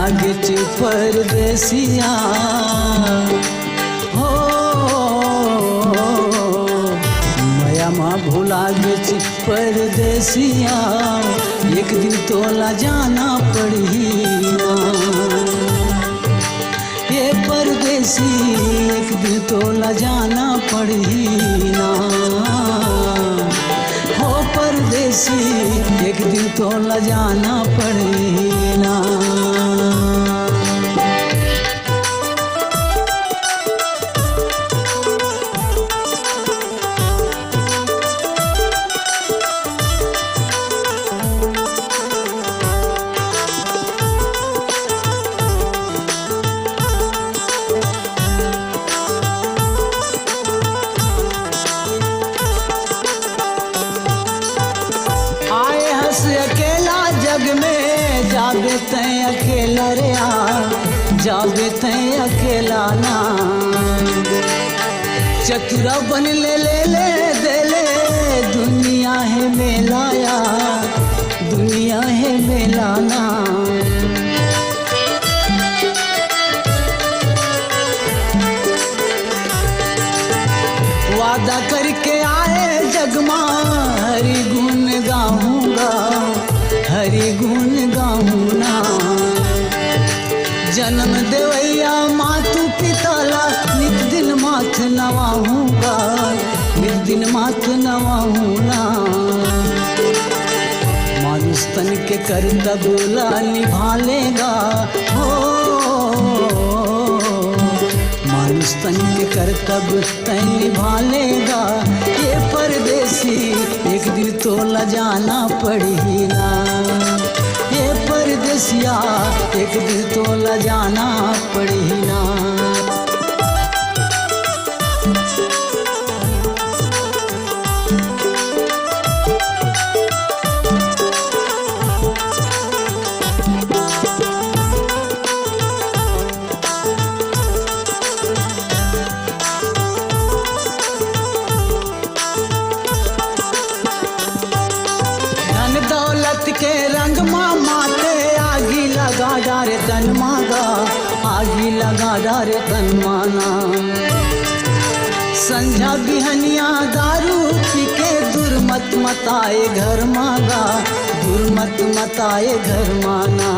लागे ची परदेसिया हो माया माँ भुला गे ची परदेसिया एक दिन तोला जाना पड़ी ना ये परदेसी एक दिन तोला जाना पड़ी ना हो परदेसी एक दिन तोला जाना पड़ी ना जाबे तैं अकेला रे जाबे तैं अकेला ना चतुरा बन ले दे ले दुनिया है मेलाया दुनिया है मेलाना वादा करके आए जगमा हरि गुण गाऊंगा हरि गुण गाऊना जन्म देवैया मातु पिताला नित दिन माथ नवाऊंगा नित दिन माथ नवाऊना मानुष तन के कर्तव्य निभा लेगा हो मानुष तन के कर्तव्य तय निभा लेगा ये परदेसी एक दिन तोला जाना पड़ी ना ये परदेसिया एक दिन तोला जाना पड़ी ना के रंग माते आगी लगा डारे तन मागा आगी लगा डारे तन माना संझा बिहनिया दारू पी के दुर्मत मताए घर मागा दुर्मत मताए घर माना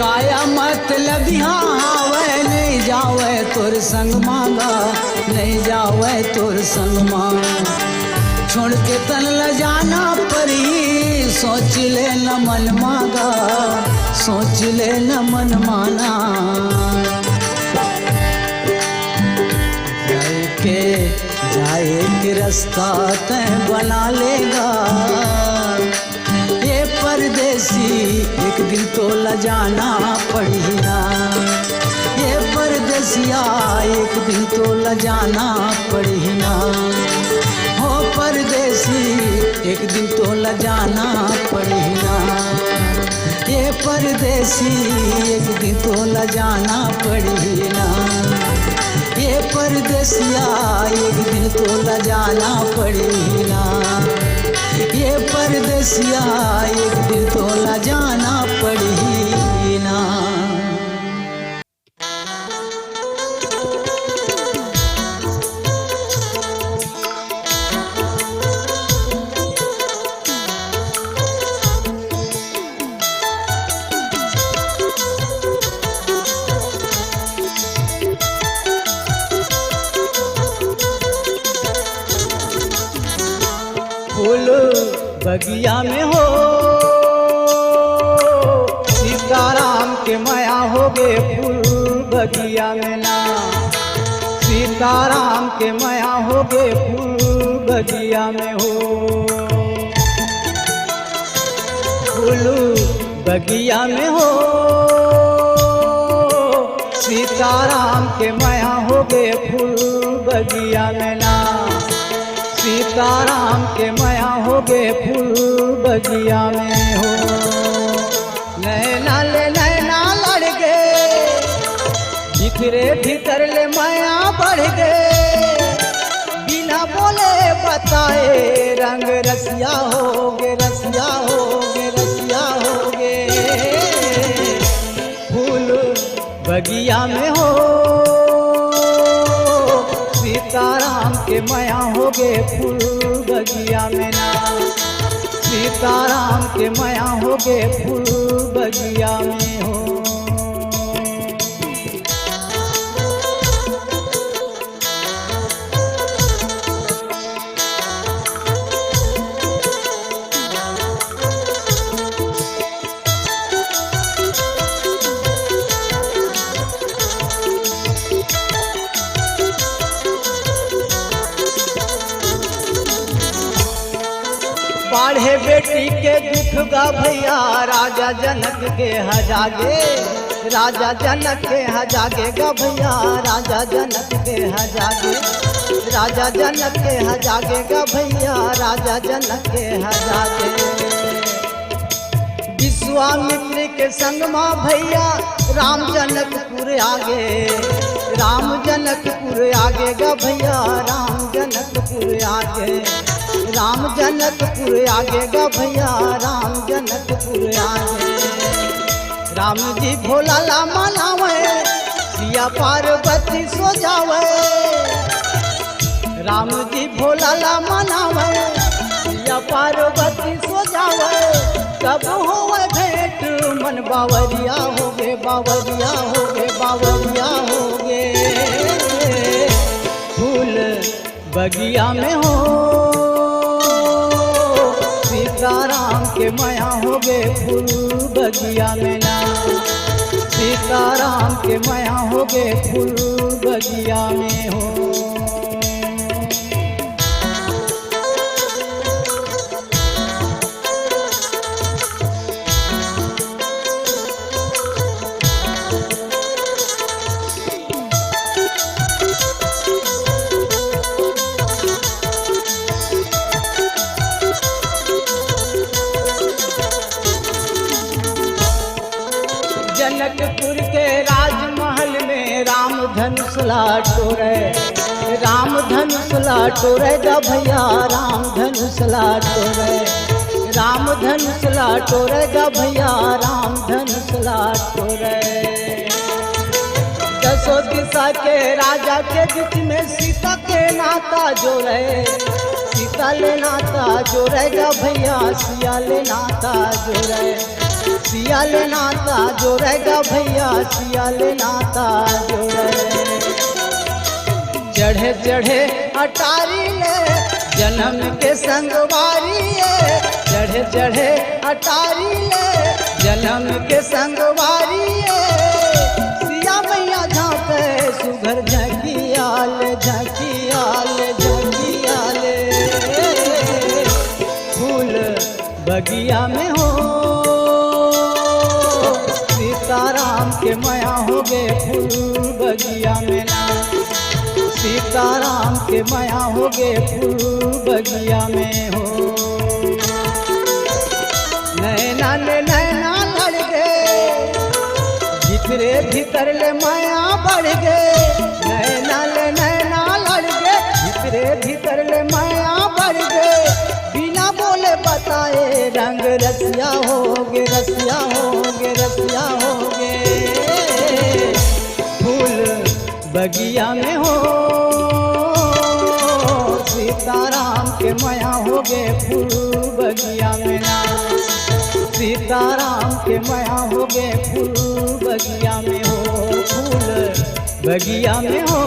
काया मतलब यहाँ नहीं जावे तोर संग मांगा नहीं जावे तोर संग मांगा छोड़ के तन ल जाना परी सोच ले न मन मांगा सोच ले न मन माना जाए के रास्ता तय बना लेगा ये परदेसी एक दिन तोला जाना पड़ेगा ये परदेसिया एक दिन तोला जाना पड़ेगा हो परदेसी एक दिन तोला जाना पड़ेगा ये परदेसी एक दिन तोला जाना पड़ेगा ये परदेसिया एक दिन तोला जाना पड़ेगा ये परदेसिया एक दिन तोला जाना पड़ेगा फूल बगिया में हो सीताराम के माया हो गे फूल बगिया में ना सीताराम के माया हो गे फूल बगिया में हो फूल बगिया में हो सीताराम के माया हो गे फूल बगिया में ना सीताराम के माया हो गे फूल बगिया में हो नैना ले नैना लड़ गए भीतरे भीतर ले माया बढ़ गए बिना बोले बताए रंग रसिया होगे, रसिया होगे, रसिया होगे। फूल बगिया में हो सीताराम के माया होगे, फूल बगिया में ना सीताराम के माया होगे, फूल बगिया में हो। बाढ़े बेटी के दुख गा भैया, राजा जनक के हजागे, राजा जनक के हजागे गा भैया, राजा जनक के हजागे, राजा जनक के हजागे गा भैया, राजा जनक के हजागे। विश्वामित्र के संग माँ भैया, राम जनकपुर आगे, राम जनकपुर आगे गा भैया, राम जनकपुर आगे, राम जनकपुर आगे गा भैया, राम जनकपुर आगे। राम जी भोला ला मनावे, सिया पार्वती सो जावे, राम जी भोला ला मनावे, सिया पार्वती सो जावे। कब होवे भेंट मन बावरिया होगे, बावरिया होगे, बावरिया होगे। फूल बगिया में हो सीताराम के माया होगे, फूल बगिया में ना सीताराम के माया होगे, फूल बगिया में हो। जनकपुर के राजमहल में राम धनुष लाटोरे, राम धनुष लाटोरे गा भैया, राम धनुष लाटोरे, राम धनुष लाटोरे गा भैया, राम धनुष लाटोरे। दसों दिशा के राजा के बीच में सीता के नाता जोड़े, सीता ले नाता जोड़ेगा भैया, सिया ले नाता जोड़े, सिया ले नाता जोड़ेगा भैया, सिया ले नाता जोड़े। चढ़े चढ़े अटारी ले जन्म के संगवारी है, चढ़े चढ़े अटारी ले जन्म के संगवारी है। सिया मैया झांके सुघर झकियाल, झकियाल, झकियाल। फूल बगिया में हो सीताराम के माया होगे, फूल बगिया में ना सीताराम के माया होगे, फूल बगिया में हो। नैना ले नैना लड़ गए, भीतरे भीतर ले माया बढ़ गए, नैना ले नैना लड़ गए, भीतरे भीतर ले माया बढ़ गए। बिना बोले बताए रंग रसिया होगे, रसिया होगे, रसिया होगे। फूल बगिया में हो सीताराम के माया होगे, फूल बगिया में ना सीताराम के माया होगे, फूल बगिया में हो। फूल बगिया में हो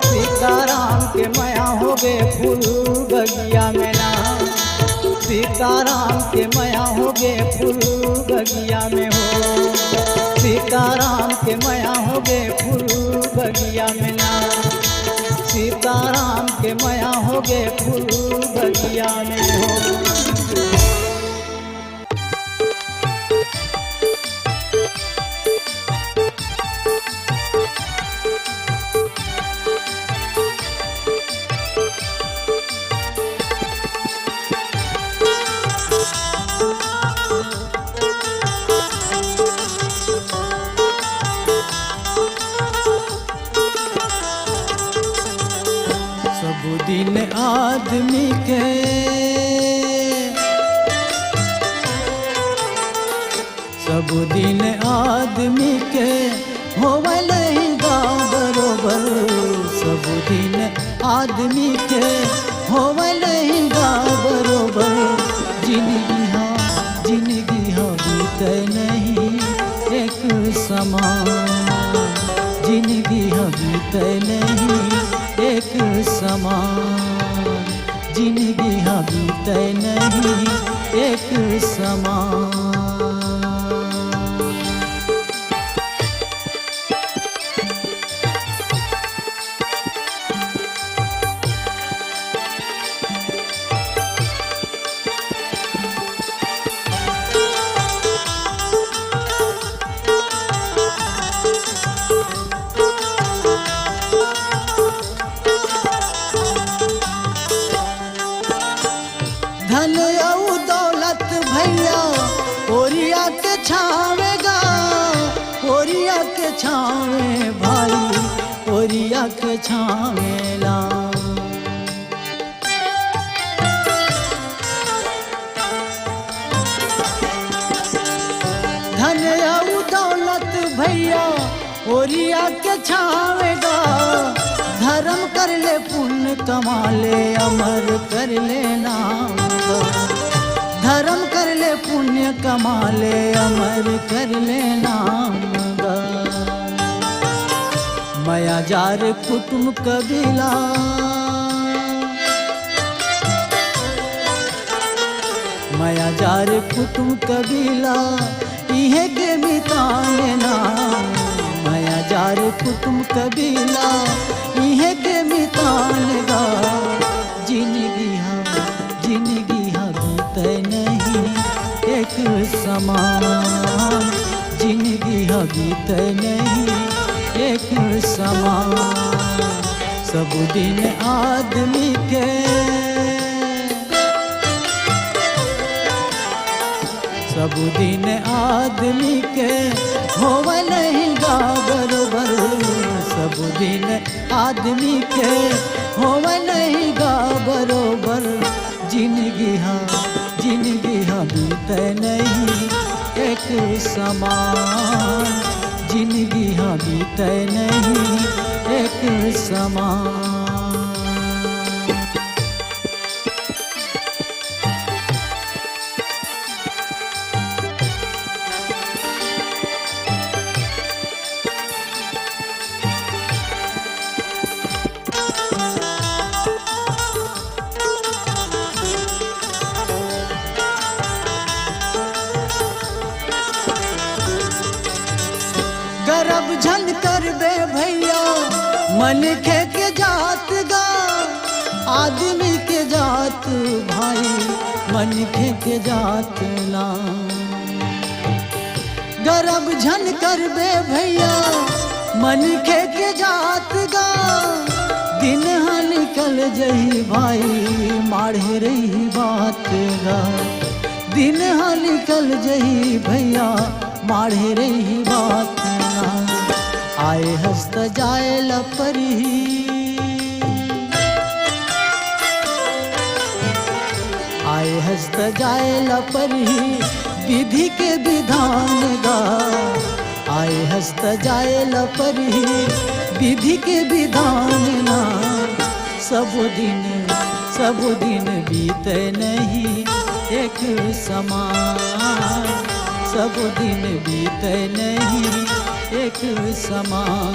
सीताराम के माया होगे, फूल बगिया में ना सीताराम के माया होगे, फूल बगिया में हो। सीताराम के माया होगे, फूल बगिया में ना सीताराम के माया होगे, फूल बगिया में हो। दिन गिहा बीते नहीं एक समान। धन और दौलत भैया ओरिया के छावेगा, ओरिया के छावे भाई, ओरिया के छावेला। धन और दौलत भैया ओरिया के छावेगा, धर्म कर ले पुण्य कमा ले अमर कर ले नाम गा। धर्म कर ले पुण्य कमा ले अमर कर ले नाम गा। माया जार कुटुंब कबीला, माया जार कुटुंब कबीला इहे के मिताने ना। माया जार कुटुंब कबीला इहे के मितानेगा। जिंदगी हा बीते नहीं एक समान। जिंदगी हा बीते नहीं एक समान। सब दिन आदमी के, सब दिन आदमी के होवे नहीं गा बरोबर। सब दिन आदमी के होवे नहीं गा बरोबर। जिंदगी हा बीते नहीं एक समान। जिंदगी हा बीते नहीं एक समान। गर्भ झन कर बे भैया मन खे के जात गा। आदमी के जात भाई मन खे के जात ला। गर्भ झन कर बे भैया मन खे के जात गा। दिन हा निकल जही भाई माढ़े रही बात गा। दिन हा निकल जही भैया माढ़े रही बात। आए हस्त जाए लपरी, आए हस्त जाए लपरी विधि के विधान गा। आए हस्त जाए लपरी विधि के विधान ना। सब दिन बीते नहीं एक समान। सब दिन बीते नहीं एक समान।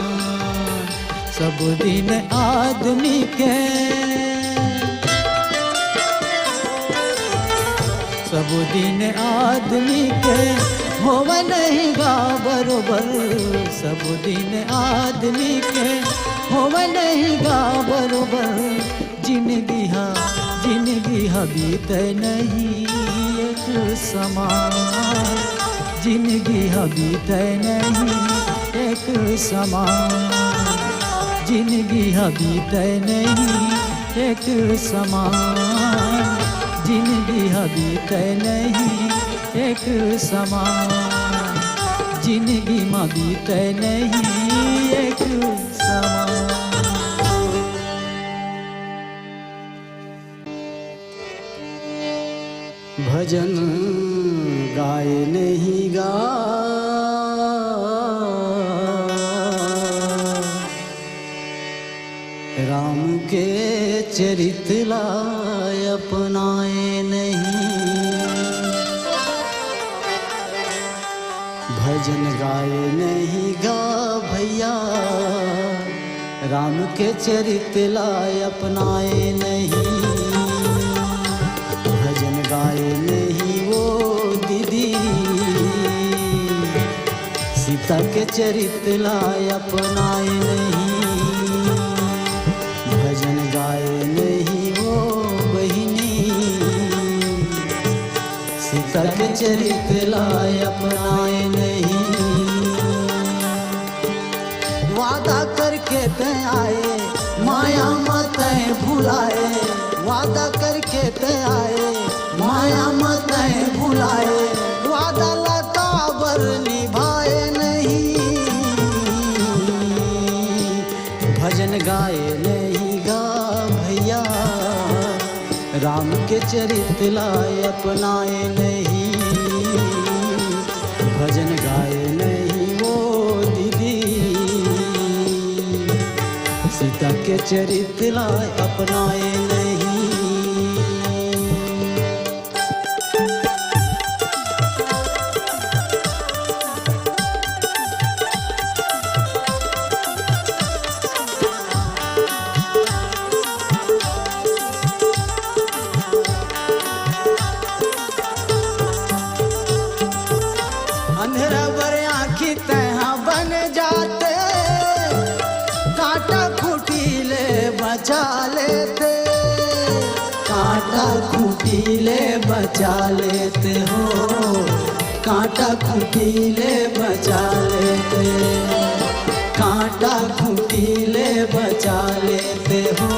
सब दिन आदमी के, सब दिन आदमी के होवे नहीं गा बरोबर। सब दिन आदमी के होवे नहीं गा बरोबर। जिंदगी हा बीते नहीं एक समान। जिंदगी हा बीते नहीं एक समान। जिंदगी हा बीते नहीं एक समान। जिंदगी हा बीते नहीं एक समान। जिंदगी में बीते नहीं एक समान। भजन गाए नहीं गा, राम के चरित लाए अपनाए नहीं। भजन गाए नहीं गा भैया, राम के चरित लाए अपनाए नहीं। गाए नहीं वो दीदी, सीता के चरित्र लाए अपनाए नहीं, भजन गाए नहीं वो बहिनी, सीता के चरित्र लाए अपनाए नहीं। वादा करके ते आए माया मत भुलाए, वादा करके ते आए माया मत भुलाए, वादा लतावर निभाए नहीं, भजन गाए नहीं गा भैया, राम के चरित्र लाए अपनाए नहीं, भजन गाए नहीं वो दीदी, सीता के चरित्र लाए अपनाए नहीं। अंधेरा बर आँखी तहाँ बन जाते, कांटा खूंटीले बचा लेते, कांटा खूंटीले बचा लेते हो, कांटा खूंटीले बचा लेते, कांटा खूंटीले बचा लेते हो,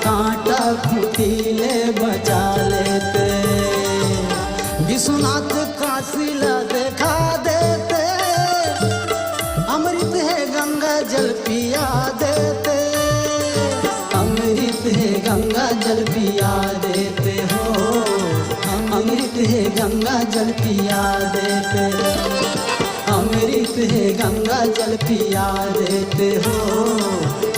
कांटा खूंटीले बचा लेते, विश्वनाथ काशीला देखा देते, अमृत है गंगा जल पिया देते, अमृत है गंगा जल पिया देते हो, अमृत है गंगा जल पिया देते, अमृत है गंगा जल पिया देते हो,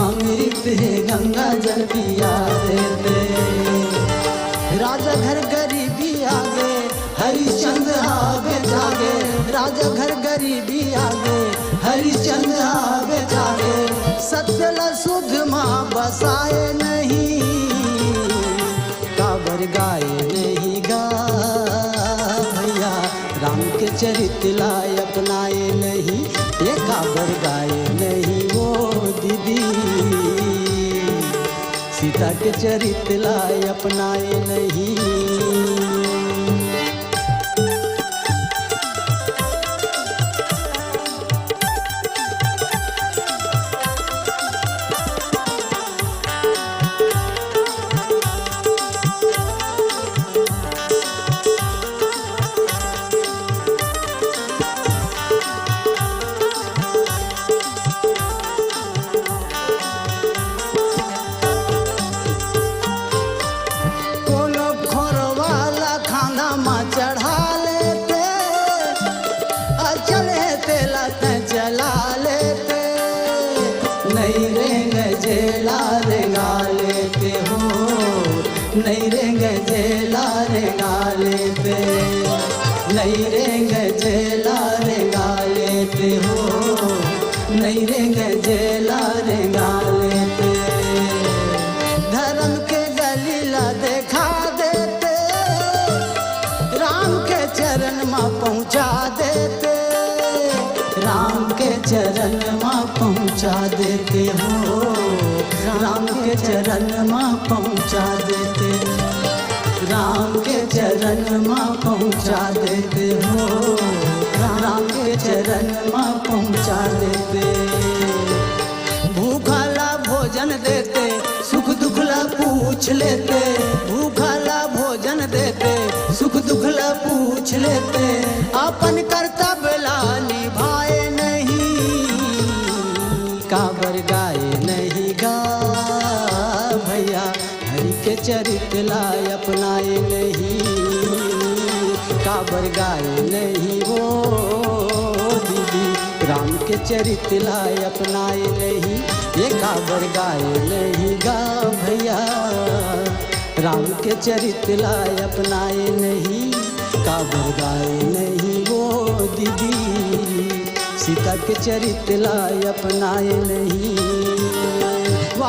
अमृत है गंगा जल पिया देते। राजा घर गरीबी आगे हरिश्चंद्र आगे जागे, राजा घर गरीबी आगे हरिश्चंद्र आगे जागे, सत्य शुद्ध माँ बसाए नहीं, काबर गाए नहीं गा भैया, राम के चरित्र लाए अपनाए नहीं, ये काबर गाए नहीं वो दीदी, सीता के चरित्र लाए अपनाए नहीं। जला लेते, नहीं रेंग जेला रेंगा लेते हो, नहीं रेंग जेला रेंगा लेते, नहीं रेंग जेला रेंगा लेते हो, नहीं रेंग जेला रेंगा लेते, धर्म के गलीला देखा देते, राम के चरण में पहुँचा देते, राम के चरण में पहुँचा देते हो, राम के चरण में पहुँचा देते, राम के चरण में पहुँचा देते हो, राम के चरण में पहुँचा देते, भूखाला भोजन देते, सुख दुखला पूछ लेते, भूखाला भोजन देते, सुख दुखला पूछ लेते, अपन कर्तव्य ला निभाए नहीं, काबर गाए नहीं गा भैया, हरि के चरित्र लाए अपनाए नहीं, काबर गाए नहीं वो दीदी, राम के चरित्र लाए अपनाए नहीं, ये काबर गाए नहीं गा भैया, राम के चरित्र लाए अपनाए नहीं, काबर गाए नहीं वो दीदी, सीता के चरित्र लाए अपनाए नहीं।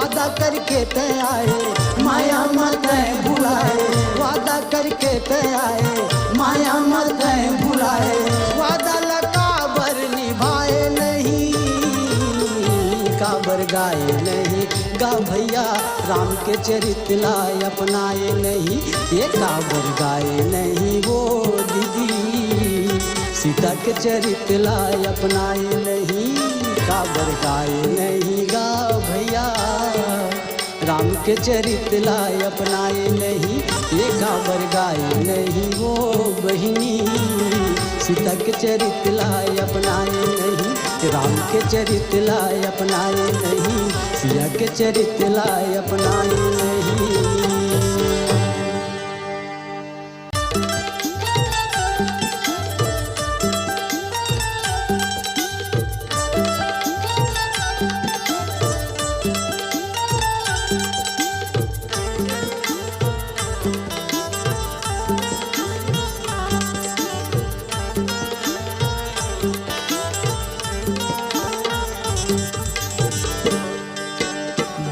वादा करके ते आए माया मत भुलाए, वादा करके ते आए माया मत भुलाए, वादा लकाबर निभाए नहीं, काबर गाए नहीं, गा भैया राम के चरित्र लाए अपनाए नहीं, ये काबर गाए नहीं वो दीदी सीता के चरित्र लाए अपनाए नहीं, काबर गाए नहीं गा भैया राम के चरित्र लाए अपनाए नहीं, ये काबर गाए नहीं वो बहिनी सीता के चरित्र लाए अपनाए नहीं, राम के चरित्र लाए अपनाए नहीं, सिया के चरित्र लाए अपनाए नहीं।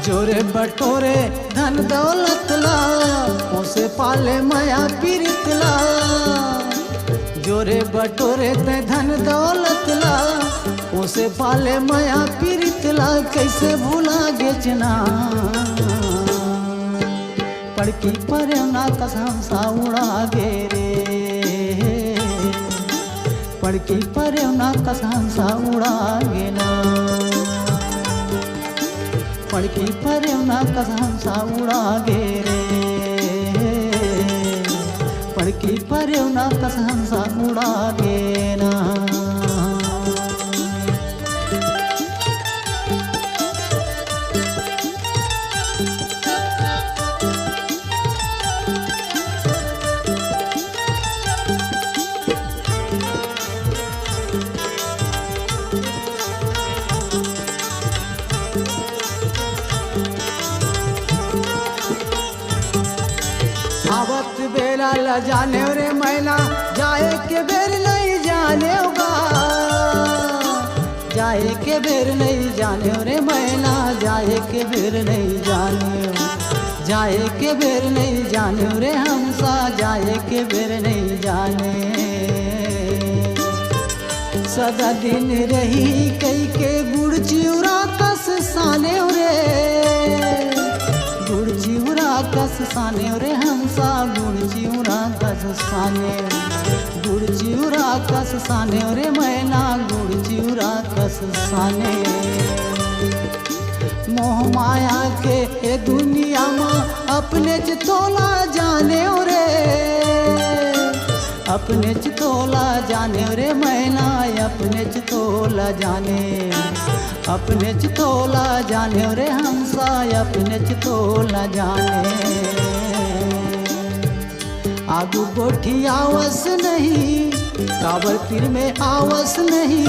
जोरे बटोरे धन दौलत ला उसे पाले माया पीरित ला, जोरे बटोरे ते धन दौलत ला उसे पाले माया पीरित ला, कैसे भूला गेचना पड़की पर ना कसम सा उड़ा गे रे, पड़की पर ना कसम सा उड़ा गे ना, पड़की पर ना कसम सा उड़ा गे रे, पड़की पर ना कसम सा उड़ा गे ना। आवत बेला ला जाने रे मैना जाए के बेर नहीं जाने होगा, जाए के बेर नहीं जाने रे मैना जाए के बेर नहीं जाने, जाए के बेर नहीं जाने रे हमसा जाए के बेर नहीं जाने, सदा दिन रही कई के गुड़ चिउरा कस साने रे, गुड़ चिउरा कस साने रे हमसा गुड़ चिउरा कस साने, गुड़ चिउरा कस साने रे मैना गुड़ चिउरा कस साने, मोह माया के ए दुनिया में अपने चितोला जाने रे, अपने चितोला जाने रे मैना अपने चितोला जाने, अपने चितोला जाने रे हमसा अपने चितोला जाने, आगू गोठी आवस नहीं काबर तीर में आवस नहीं,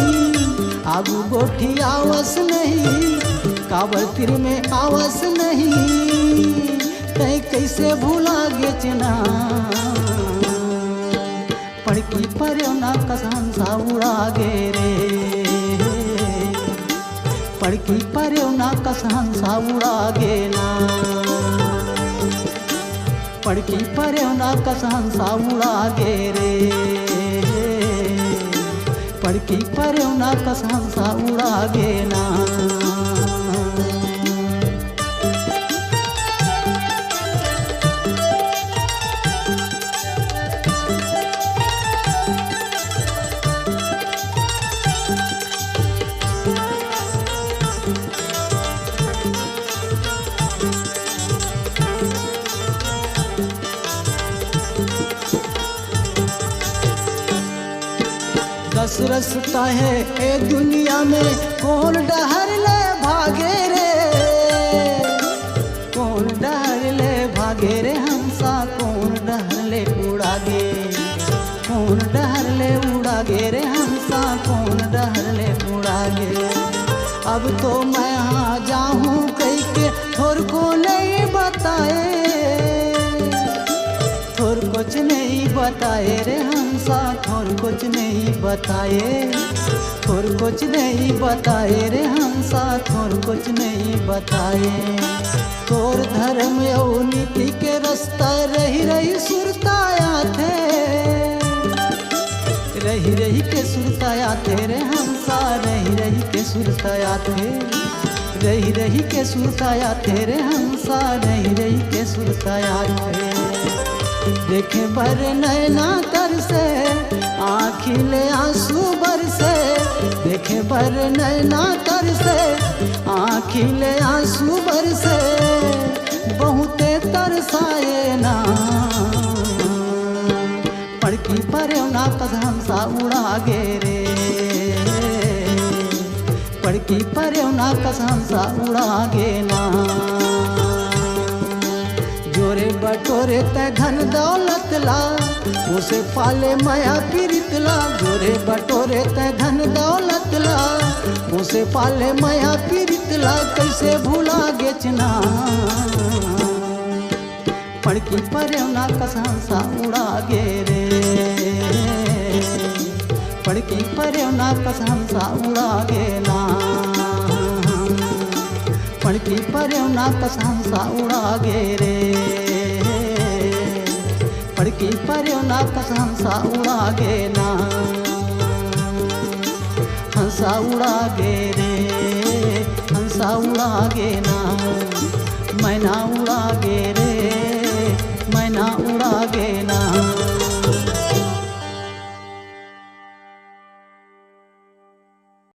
आगू गोठी आवस नहीं काबर तीर में आवस नहीं, तै कैसे भूला गेचना पड़की पर ना कसम सा उड़ा गे रे, पड़की पर ना कसम सा उड़ा गे ना, पड़की पर ना कसम सा उड़ा गे रे, पड़की पर ना कसम सा उड़ा गे ना। दस रस्ता है ए दुनिया में कौन डहर ले भागे रे, कौन डहर ले भागे रे हमसा कौन डहर ले उड़ा गे, कौन डहर ले उड़ा गे रे हमसा कौन डहर ले उड़ा गे, अब तो मैं यहाँ जाऊँ कहीं के थोर को नहीं बताए, थोर कुछ नहीं बताए रे हंसा, थोर कुछ नहीं बताए, थोर कुछ नहीं बताए रे हंसा, थोर कुछ नहीं बताए। तोर धर्म और नीति के रास्ता रही रही सुरताया थे, रही रही के सुरताया थे रे हंसा, रही रही के सुरताया थे, रही रही के सुरताया थे रे हंसा, रही रही के सुरताया थे। देखे भर नैना तर से आँखिले आंसू बरसे, देखे भर नैना तर से आँखिले आंसू बरसे, बहुते तरसाए ना पड़की पर ना कस हंसा उड़ा गे रे, पड़की पर ना कस हंसा उड़ा गे ना। जोरे बटोरे ते धन दौलत ला, उसे पाले माया पीरित ला, जोरे बटोरे ते धन दौलत ला, उसे पाले माया पीरित ला, कैसे भूला गेचना पड़की पर ना कस हंसा उड़ा गे रे, पड़की पर ना कस हंसा उड़ा गे ना, पड़की पर ना कस हंसा उड़ा गे रे, पड़की पर ना कस हंसा उड़ा गे ना, हंसा उड़ा गे रे, हंसा उड़ा गे ना, मैना उड़ा गे